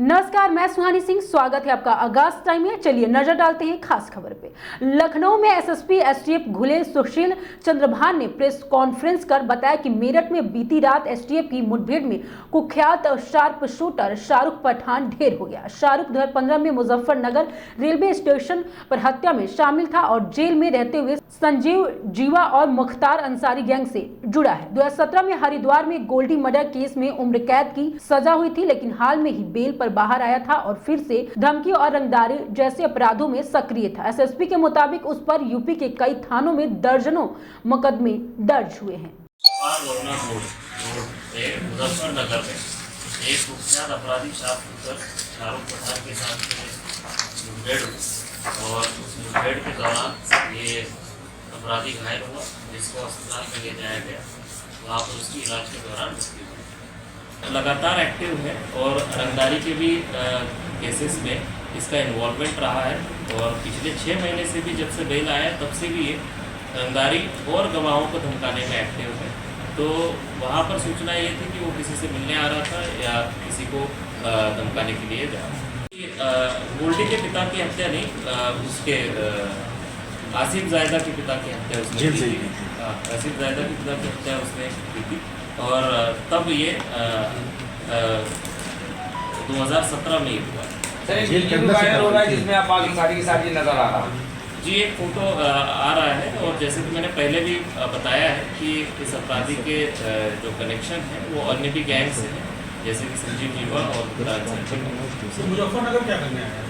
नमस्कार, मैं सुहानी सिंह। स्वागत है आपका आगाज टाइम में। चलिए नजर डालते हैं खास खबर पे। लखनऊ में एसएसपी एसटीएफ घुले सुशील चंद्रभान ने प्रेस कॉन्फ्रेंस कर बताया कि मेरठ में बीती रात एसटीएफ की मुठभेड़ में कुख्यात शार्प शूटर शाहरुख पठान ढेर हो गया। शाहरुख 2015 में मुजफ्फरनगर रेलवे स्टेशन पर हत्या में शामिल था और जेल में रहते हुए संजीव जीवा और मुख्तार अंसारी गैंग से जुड़ा है। 2017 में हरिद्वार में गोल्डी मर्डर केस में उम्र कैद की सजा हुई थी, लेकिन हाल में ही बेल पर बाहर आया था और फिर से धमकी और रंगदारी जैसे अपराधों में सक्रिय था। एसएसपी के मुताबिक उस पर यूपी के कई थानों में दर्जनों मुकदमे दर्ज हुए हैं। मुजफ्फरनगर में एक कुख्यात अपराधी शाहरुख पठान के साथ मुठभेड़ हुई और उस मुठभेड़ के दौरान ये अपराधी घायल हुआ, जिसको अस्पताल में ले जाया गया। वहाँ पर उसकी इलाज के दौरान मृत्यु हुई। लगातार एक्टिव है और रंगदारी के भी केसेस में इसका इन्वॉल्वमेंट रहा है और पिछले 6 महीने से भी, जब से बेल आया है तब से भी ये रंगदारी और गवाहों को धमकाने में एक्टिव है। तो वहाँ पर सूचना ये थी कि वो किसी से मिलने आ रहा था या किसी को धमकाने के लिए जा रहा था। गोल्डी के पिता की हत्या नहीं, उसके आसिफ जायदा के पिता की हत्या उसने की थी। आसिफ जायदा के पिता की हत्या उसने की थी और तब ये 2017 में ही हुआ। वायरल हो रहा है जिसमें आप बाकी साड़ी के साथ ये नजर आ रहा है। जी, एक फोटो आ रहा है और जैसे कि मैंने पहले भी बताया है कि इस अपराधी के जो कनेक्शन है वो अन्य भी गैंग से है, जैसे कि संजीव जीवा और मुजफ्फरनगर क्या करने आया?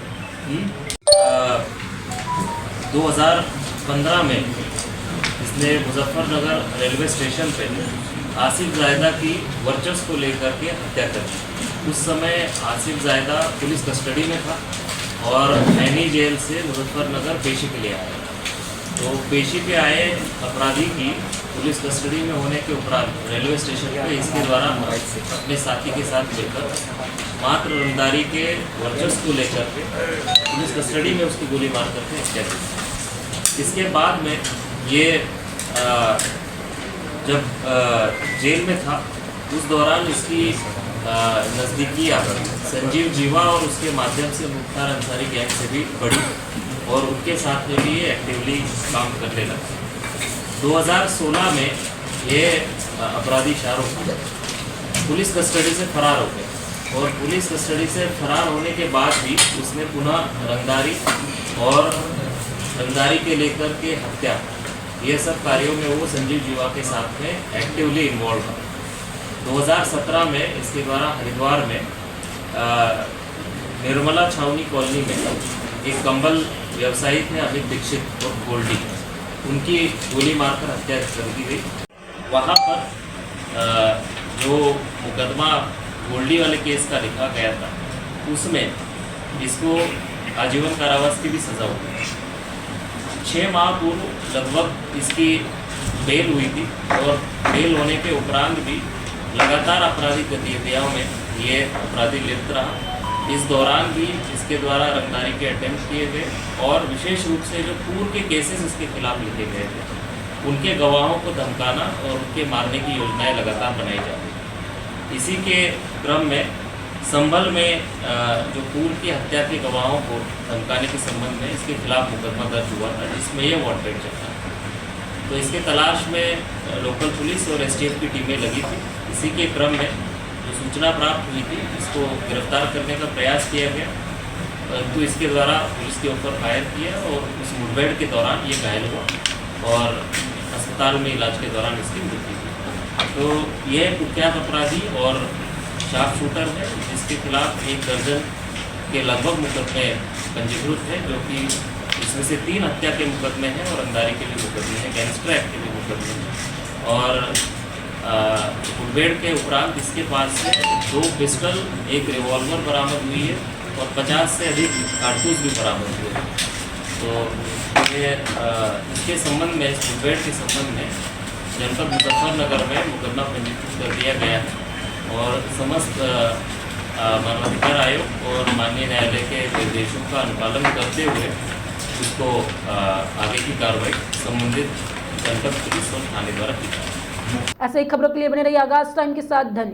2015 में इसने मुजफ्फरनगर रेलवे स्टेशन पे आसिफ जायदा की वर्चस्व को लेकर के हत्या कर दी। उस समय आसिफ जायदा पुलिस कस्टडी में था और नैनी जेल से मुजफ्फरनगर पेशी के लिए आया। तो पेशी पे आए अपराधी की पुलिस कस्टडी में होने के उपरांत रेलवे स्टेशन पे इसके द्वारा अपने साथी के साथ मिलकर मात्र रंगदारी के वर्चस्व को लेकर के पुलिस कस्टडी में उसकी गोली मार करके हत्या की। इसके बाद में ये जब जेल में था उस दौरान इसकी नज़दीकी संजीव जीवा और उसके माध्यम से मुख्तार अंसारी गैंग से भी बढ़ी और उनके साथ में भी ये एक्टिवली काम करने लगा। 2016 में ये अपराधी शाहरुख पुलिस कस्टडी से फरार हो गया और पुलिस कस्टडी से फरार होने के बाद भी उसने पुनः रंगदारी और रंगदारी के लेकर के हत्या, ये सब कार्यों में वो संजीव जीवा के साथ में एक्टिवली इन्वॉल्व है। 2017 में इसके द्वारा हरिद्वार में निर्मला छावनी कॉलोनी में एक कंबल व्यवसायी थे अमित दीक्षित और गोल्डी, उनकी गोली मारकर हत्या कर दी गई। वहाँ पर जो मुकदमा गोल्डी वाले केस का लिखा गया था उसमें इसको आजीवन कारावास की भी सज़ा हुई। 6 माह पूर्व लगभग इसकी बेल हुई थी और बेल होने के उपरांत भी लगातार आपराधिक गतिविधियों में ये अपराधी लिप्त रहा। इस दौरान भी इसके द्वारा रंगदारी के अटेम्प्ट किए गए और विशेष रूप से जो पूर्व के केसेस इसके खिलाफ लिखे गए थे उनके गवाहों को धमकाना और उनके मारने की योजनाएं लगातार बनाई जा रही। इसी के क्रम में संभल में जो पूर्व की हत्या के गवाहों को धमकाने के संबंध में इसके खिलाफ मुकदमा दर्ज हुआ था जिसमें ये वांटेड चल रहा था। तो इसके तलाश में लोकल पुलिस और एसटीएफ की टीमें लगी थी। इसी के क्रम में जो सूचना प्राप्त हुई थी इसको गिरफ्तार करने का प्रयास किया गया, परंतु इसके द्वारा पुलिस के ऊपर फायर किया और उस मुठभेड़ के दौरान ये घायल हुआ और अस्पताल में इलाज के दौरान इसकी मृत्यु हुई। तो यह कुख्यात अपराधी और शार्प शूटर है जिसके खिलाफ 1 दर्जन के लगभग मुकदमे पंजीकृत हैं, जो कि इसमें से 3 हत्या के मुकदमे हैं और रंगदारी के भी मुकदमे हैं, गैंगस्टर एक्ट के भी मुकदमे हैं। और मुठभेड़ के उपरांत इसके पास से 2 पिस्टल, 1 रिवॉल्वर बरामद हुई है और 50 से अधिक कारतूस भी बरामद हुए हैं। तो ये इसके संबंध में, इस मुठभेड़ के संबंध में जनपद मुजफ्फरनगर में मुकदमा पंजीकृत कर दिया गया है और समस्त मानवाधिकार आयोग और माननीय न्यायालय के निर्देशों का अनुपालन करते हुए इसको आगे की कार्रवाई संबंधित जनपद पुलिस और थाने द्वारा की जाएगी। ऐसे ही खबरों के लिए बने रहिए आगाज टाइम के साथ। धन्यवाद।